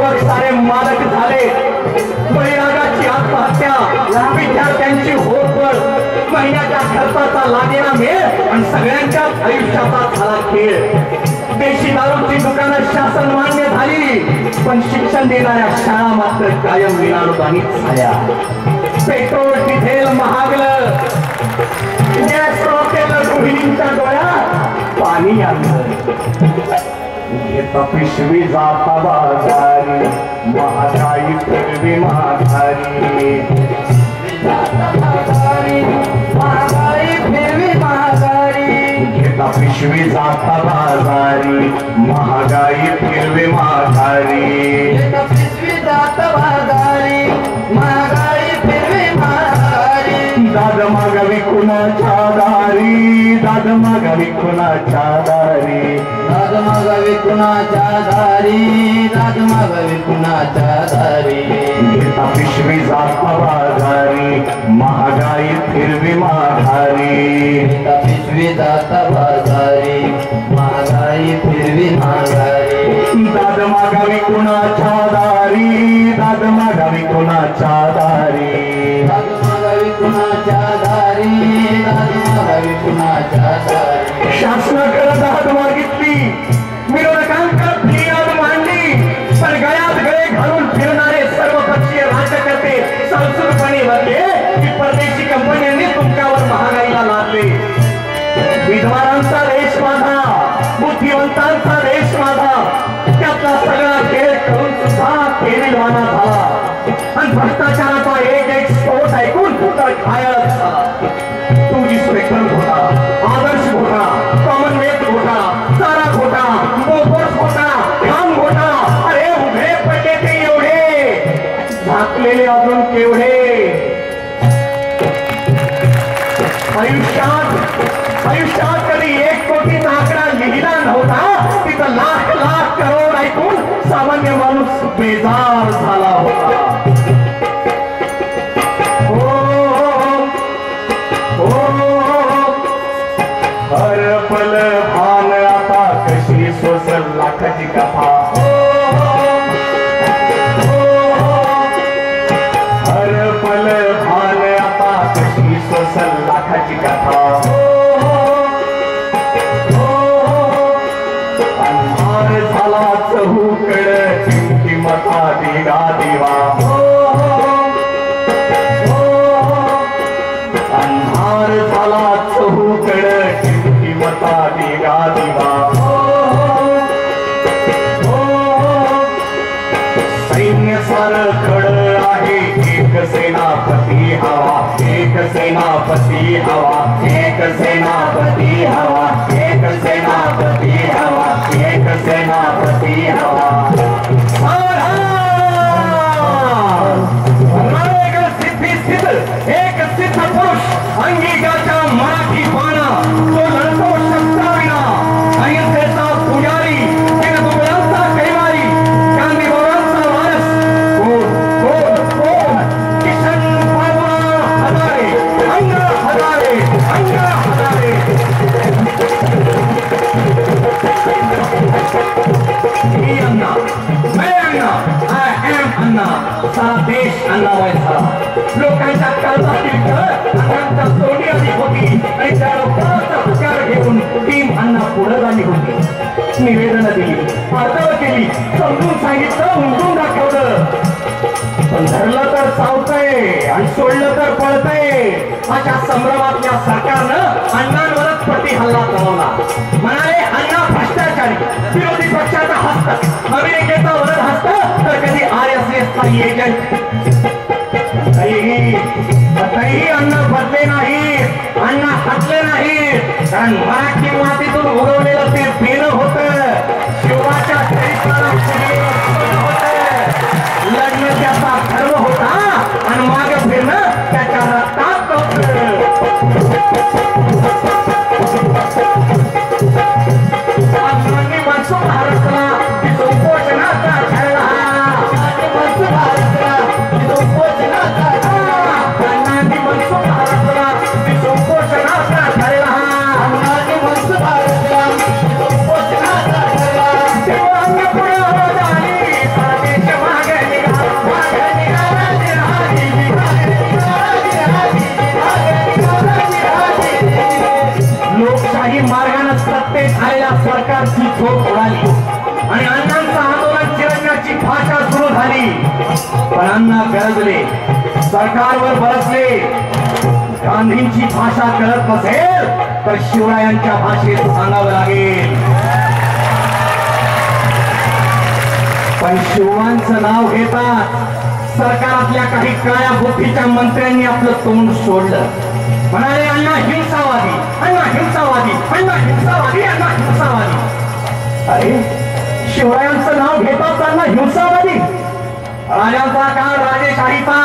सेवक सारे मालक झाले. बळीराजाची आत्महत्या, विद्यार्थ्यांची होरपळ, महिन्याच्या खर्चाचा लागेना मेळ आणि सगळ्यांच्या आयुष्याचा झाला खेळ. देशी दारूची दुकानं शासन मान्य झाली, पण शिक्षण देणाऱ्या शाळा मात्र कायम विनारोधानीच झाल्या. पेट्रोल डिझेल महागलं, गॅस रॉकेल गृहिणींच्या डोळ्यात पाणी आलं. घेता पिशवी जाता बाजारी, महागाई फिरवी महागारी, महागाई फिरवी महागारी. घेता पिशवी जाता बाजारी, महागाई फिरवी महागारी. घेता पिशवी जाता बाजारी, महागाई फिरवी महागारी. दाद मागावी कुणाच्या दारी, दाद मागावी कुणाच्या दारी, दाद मागावी कुणाच्या दारी, दाद मागावी कुणाच्या दारी. घेता पिशवी जाता बाजारी, महागाई फिरवी महागारी. घेता पिशवी जाता बाजारी, महागाई फिरवी महागारी. दाद मागावी कुणाच्या दारी, दाद मागावी कुणाच्या दारी, दाद मागावी कुणाच्या दारी, दाद मागावी कुणाच्या दारी. शासनाकडे दाद मागितली, विरोधकांकडे फिर्याद मांडली, पण गळ्यात गळे घालून फिरणारे सर्वपक्षीय राज्यकर्ते संसदपणे बनले की परदेशी कंपन्यांनी तुमच्यावर महागाईला लादले. विद्वानांचा देश माझा, बुद्धिवंतांचा देश माझा, त्यातला सगळा खेळ करून सुद्धा केविलवाना झाला आणि भ्रष्टाचाराचा एक एक स्फोट ऐकून पुत्र घायल झाला. तुझी स्पेक्ट्रम घोटाळा, आदर्श घोटाळा, कॉमनवेल्थ घोटाळा, चारा घोटाळा, बोफोर्स घोटाळा, खान घोटाळा. अरे उभे पडले ते एवढे, झाकलेले अजून केवढे. आयुष्यात कधी 1 कोटीचा आकडा लिहिला नव्हता, तिथं लाख लाख करोड ऐकून सामान्य माणूस बेजार झाला होता. हर पल भान आता कशी सोसल लाखाची कथा. हर पल भान आता कशी सोसल लाखाची कथा. अंधार झाला चहूकड, किंमता दिगा दिवा. अंधार झाला चहूकड, किंमता दिगा दिवा. सैन्य सार खड आहे, एक सेनापती हवा, एक सेनापती हवा, एक सेनापती हवा, एक सेनापती हवा, एक सेनापती हवा. सिद्धी सिद्ध एक सिद्ध पुरुष, अंगिकाच्या मराठी बाणा, तो लढतो शस्त्राविना. अहिंसेचा पुजारी, दुबळांचा कैवारी, गांधीबाबांचा वारस. कोण किशन बाबा हजारे, अंग हजारे, अंग हजारे. मी अण्णा, मैं अण्णा, आय एम अण्णा. सारा देश अण्णामय झाला. लोकांच्या काळजातील कळ सोनी आली होती आणि त्या लोकांचा प्रचार घेऊन टीम अण्णा पुढे झाली होती. निवेदन दिली, पातळ केली, समजून सांगितलं, उमटून दाखवलं. पण धरलं तर चावतंय आणि सोडलं तर पळतंय. अशा संभ्रमातल्या सरकारनं अण्णांवरच पट्टी हल्ला चढवला. म्हणाले अण्णा भ्रष्टाचारी, विरोधी पक्षाचा हस्त, अमेरिकेचा वरद हस्त, तर कधी RSSचा एजंट. तरीही अन्न बदले नाही, अण्णा हटले नाही. कारण मराठी मातीतून उगवलेलं ते बेन होतं. शिवाच्या चरित्राला लढणं त्याचा धर्म होता आणि मागे फिरणं त्याच्या रक्तात होतं. मनसुख भारतला उपोषणाचा ठरला, मनसुख भारतला उपोषणाचा ठरला. अण्णांनी मनसुख भारतला उपोषणाचा ठरला, अण्णांनी मनसुख भारतला उपोषणाचा ठरला. तेव्हा अन्नपूर्णा झाली, सारा देश सत्तेत आलेल्या सरकारची झोप उडाली आणि अण्णांचं आंदोलन चिरडण्याची भाषा सुरू झाली. पण अण्णा गरजले, सरकारवर बरसले. गांधींची भाषा कळत नसेल तर शिवरायांच्या भाषेत सांगावं लागेल. पण शिवांचं नाव घेतात सरकारातल्या काही काळ्या बुद्धीच्या मंत्र्यांनी आपलं तोंड सोडलं. म्हणाले अण्णा हिंसावादी, अण्णा हिंसावादी, अण्णा हिंसावादी, अण्णा हिंसावादी. अरे शिवरायांचं नाव घेतात त्यांना हिंसावादी. राजांचा काळ राजेशाहीचा,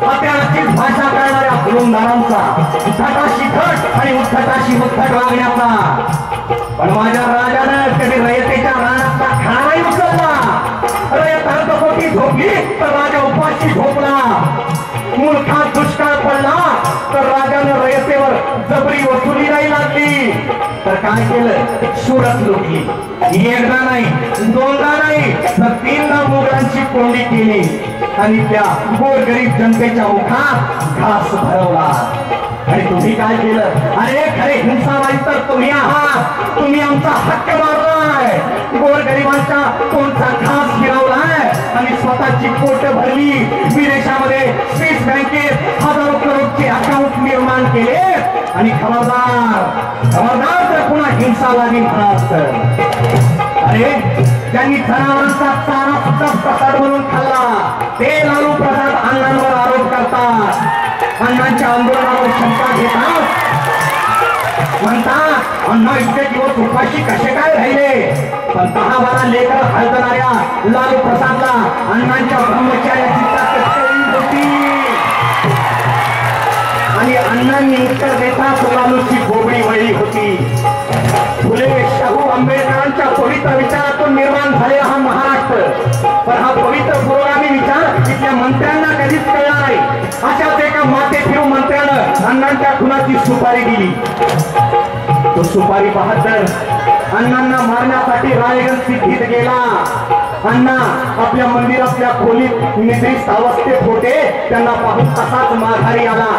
हत्याराचीच भाषा करणाऱ्या गुरुंदारांचा, उद्धटाशी धट आणि उद्धटाशी उद्धट वागण्याचा. पण माझ्या राजानं कधी रयतेच्या रानातला खाणाही उचलला. रयत अर्धपोटी झोपली तर राजा उपाशी झोपला. मुलखात दुष्काळ पडला तर राजानं रयतेवर जबरी वसुली नाही लागली. तर काय केलं? सुरत लुटली. एकदा नाही, दोनदा नाही, तर तीनदा मुघलांची कोंडी केली आणि त्या गोरगरीब जनतेच्या मुखात घास भरवला. आणि तुम्ही काय केलं? अरे खरे हिंसावादी तर तुम्ही आहात. तुम्ही आमचा हक्क मारलाय, गोरगरिबांचा कोणता घास गिरवलाय आणि स्वतःची पोट भरली. विदेशामध्ये स्विस बँकेत हजारो करोडचे अकाउंट निर्माण केले. आणि खबरदार खबरदार तर पुन्हा हिंसावादी म्हणाल. अरे त्यांनी जनावरांचा चारा सुद्धा प्रसाद म्हणून खाल्ला, ते लालू प्रसाद अण्णांवर आरोप करतात. अण्णांच्या आंदोलनावर शंका घेतात. म्हणतात अण्णा इतके दिवस उपाशी कसे काय राहिले. पण 10-12 लेकर हलतणाऱ्या लालू प्रसादला अण्णांच्या ब्रह्मचार्याची ताकद कळली होती. आणि अण्णांनी उत्तर देतात लालूची बोबडी वळली होती. फुले शाहू आंबेडकरांच्या पवित्र विचारातून निर्माण झालेला हा महाराष्ट्र, पण हा पवित्र पुरोगामी विचार इथल्या मंत्र्यांना कधीच कळला नाही. अशाच एका माते फिरू मंत्र्यानं अण्णांच्या खुनाची सुपारी दिली. तो सुपारी बहादर अण्णांना मारण्यासाठी रायगड सिद्धीत गेला. अण्णा आपल्या मंदिरातल्या खोलीत निद्रिस्त अवस्थेत होते. त्यांना पाहून तसाच माघारी आला.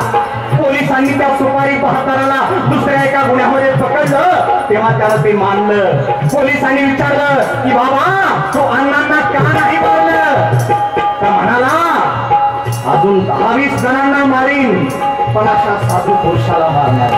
पोलिसांनी त्या सुपारी बहादराला दुसऱ्या एका गुन्ह्यामध्ये पकडलं. तेव्हा त्याला ते मानलं. पोलिसांनी विचारलं की बाबा तो अण्णांना का नाही मारलं. तर म्हणाला अजून 10-20 जणांना मारीन, पण अशा साधू पुरुषाला मारणार.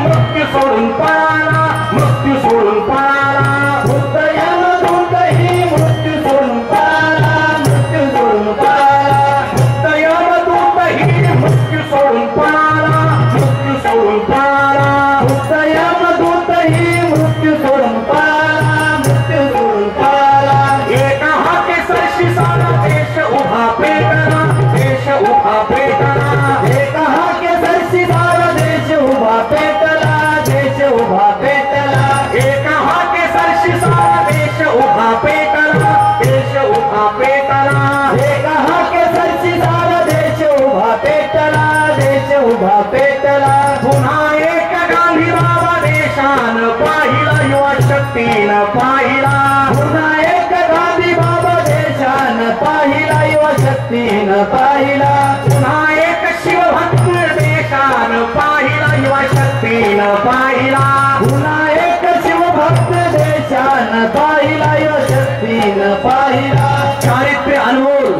मृत्यू सोडून पळाला, मृत्यू सोडून पळाला. बुद्धयमदूतही मृत्यू सोडून पळाला, मृत्यू सोडून पळाला. बुद्धयमदूतही मृत्यू सोडून पळाला, मृत्यू सोडून पळाला. बुद्धयमदूतही मृत्यू सोडून पळाला, मृत्यू सोडून पळाला. एका हाती सरशी सारा देश उभा पेटला, देश उभा पेटला. एका हाती सरशी सारा देश उभा पेटला, देश उभा पेटला. एका हाती सरशी सारा देश उभा पेटला, देश उभा पेटला. एका हाती सरशी सारा देश उभा पेटला, देश उभा पेटला. पुन्हा एक गांधी बाबा देशान पाहिला, युवा शक्तीनं पाहिला. पुन्हा एक गांधी बाबा देशान पाहिला, युवा शक्तीनं पाहिला. पुन्हा एक शिवभक्त देशान पाहिला, युवा शक्तीनं पाहिला. पुन्हा एक शिवभक्त देशान पाहिला, युवा शक्तीनं पाहिला. चारित्र्य अनमोल,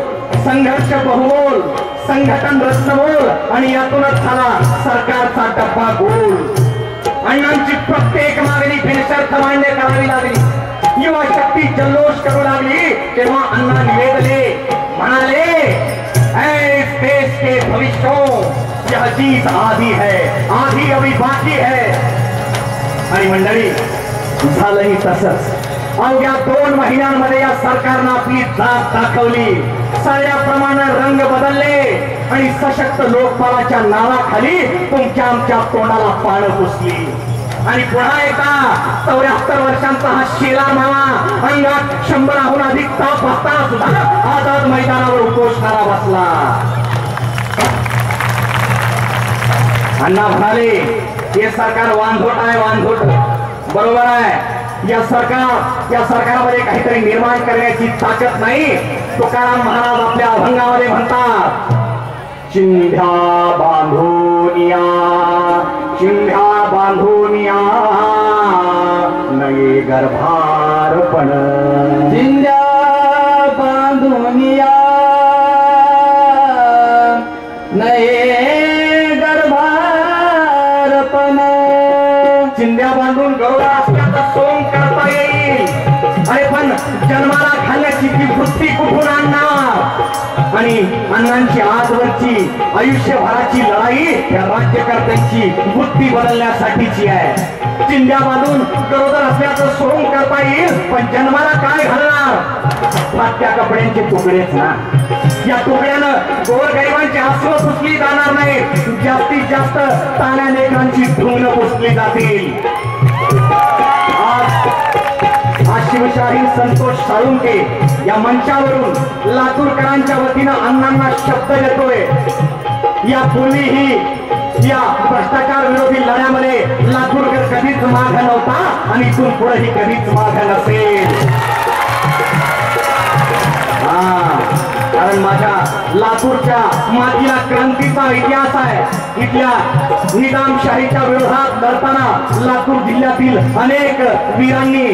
संघर्ष बहुमोल, संघटन रत्नमोल आणि यातूनच झाला सरकारचा डब्बा गोल. अण्णांची प्रत्येक मागणी बिनशर्त मान्य करावी लागली. युवा शक्ती जल्लोष करू लागली. तेव्हा अण्णा निवेदले, म्हणाले इस देश के भविष्यों यह चीज आधी है, आधी अभी बाकी है. आणि मंडळी झालंही तसंच. अवघ्या 2 महिन्यांमध्ये या सरकारनं आपली जात दाखवली. सगळ्याप्रमाणे रंग बदलले आणि सशक्त लोकपालाच्या नावाखाली तुमच्या आमच्या तोंडाला पानं पुसली. आणि पुन्हा एकदा 74 वर्षांचा हा शेला मामा अंगात 100हून अधिक ताप असताना सुद्धा आझाद मैदानावर उपोषणाला बसला. अण्णा म्हणाले हे सरकार वांझोट आहे, वांझोट. बरोबर आहे. या सरकारमध्ये काहीतरी निर्माण करण्याची ताकद नाही. तुकाराम महाराज आपल्या अभंगामध्ये म्हणतात, चिंध्या बांधूनिया नये गर्भारपण चिंध्या बांधूनिया नये गर्भारपण चिंध्या बांधून गौरा असल्याचा सोंग करता येईल. अरे पण जन्माला घालण्याची ती वृत्ती कुठून आणणार? आणि अण्णांची आजवरची आयुष्यभराची लढाई या राज्यकर्त्यांची वृत्ती बदलण्यासाठीची आहे. चिंध्या बांधून गरोदर असल्याचं सोंग करता येईल, पण जन्माला काय घालणार? फाटक्या कपड्यांचे तुकडेच ना. या तुकड्यानं गोरगरिबांची आसवं पुसली जाणार नाही, जास्तीत जास्त ताण्या लेकरांची धुंगणं पुसली जातील. आज शिवशाहीर संतोष साळुंके या मंचावरून लातूरकरांच्या वतीनं अण्णांना शब्द देतोय. या पूर्वीही या भ्रष्टाचार विरोधी लढ्यामध्ये लातूरकर कधीच माग नव्हता आणि इथून पुढेही कधीच माग नसेल. कारण माझ्या लातूरच्या मातीला क्रांतीचा इतिहास आहे. इथल्या निजामशाहीच्या विरोधात लढताना लातूर जिल्ह्यातील अनेक वीरांनी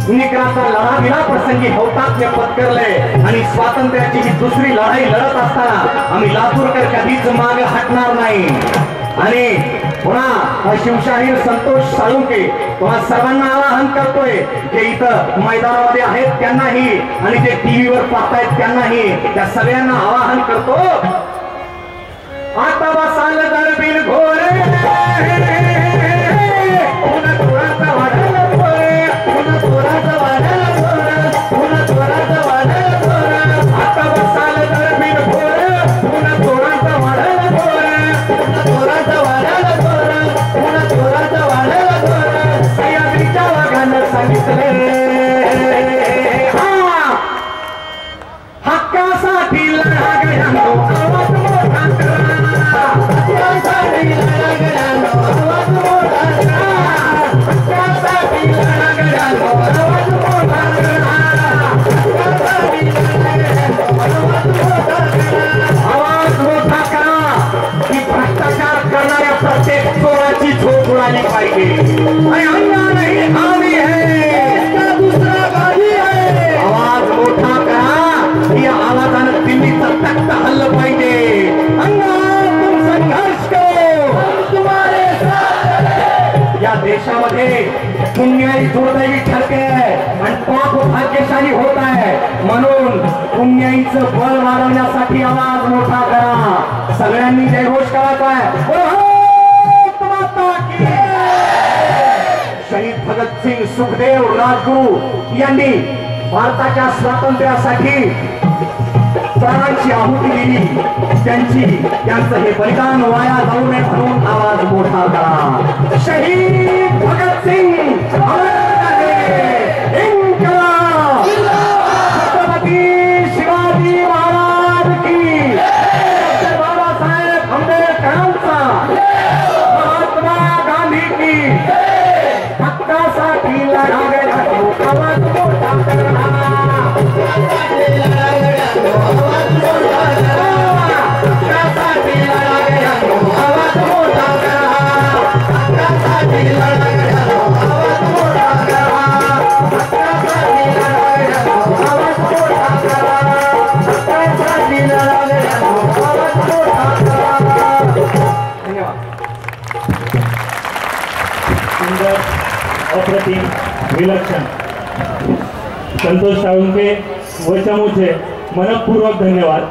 निकराचा लढा दिला, प्रसंगी हौतात्म्य पत्करले आणि स्वातंत्र्याची ही दुसरी लढाई लढत असताना आम्ही लातूरकर कधीच मागे हटणार नाही. आणि पुन्हा शिवशाहीर संतोष साळुंके तुम्हा सर्वांना आवाहन करतोय, जे इथं मैदानामध्ये आहेत त्यांनाही आणि जे टीव्हीवर पाहतायत त्यांनाही, त्या सगळ्यांना आवाहन करतो, आता बसाल दरबीर घोरे हक्कासाठी लढा गड्यांनो आवाज मोठा करा. हक्कासाठी लढा गड्यांनो आवाज मोठा करा. हक्कासाठी लढा गड्यांनो आवाज मोठा करा. हक्कासाठी लढा गड्यांनो आवाज मोठा करा. आवाज मोठा करा की भ्रष्टाचार करणाऱ्या प्रत्येक चोराची झोप उडाली पाहिजे. आणि अंगाने आम्ही है इसका दूसरा गाडी है. आवाज मोठा करा, या आवाजानं दिल्लीचं तख्त हल्लं पाहिजे. अंगात तुम संघर्ष करो, हम तुम्हारे साथ. या देशामध्ये पुण्याई दुर्दैवी ठरते आणि पाप भाग्यशाली होत आहे. म्हणून पुण्याईचं बळ वाढवण्यासाठी आवाज मोठा करा. सगळ्यांनी जयघोष करायचा आहे. शहीद भगतसिंग सुखदेव राजगुरू यांनी भारताच्या स्वातंत्र्यासाठी प्राणांची आहुती दिली. त्यांचं हे बलिदान वाया जाऊ नये म्हणून आवाज मोठा करा. शहीद भगतसिंग छत्रपती शिवाजी महाराज की, बाबासाहेब आंबेडकरांचा, महात्मा गांधी की, हक्कासाठी लढा गड्यांनो आवाज मोठा करा. हक्कासाठी लढा गड्यांनो आवाज मोठा करा. हक्कासाठी लढा गड्यांनो आवाज मोठा करा. हक्कासाठी लढा गड्यांनो आवाज मोठा करा. हक्कासाठी लढा गड्यांनो आवाज मोठा करा. हक्कासाठी लढा गड्यांनो आवाज मोठा करा. धन्यवाद. सुंदर, अप्रतिम, विलक्षण संतोष साळुंके व चमूचे मनपूर्वक धन्यवाद.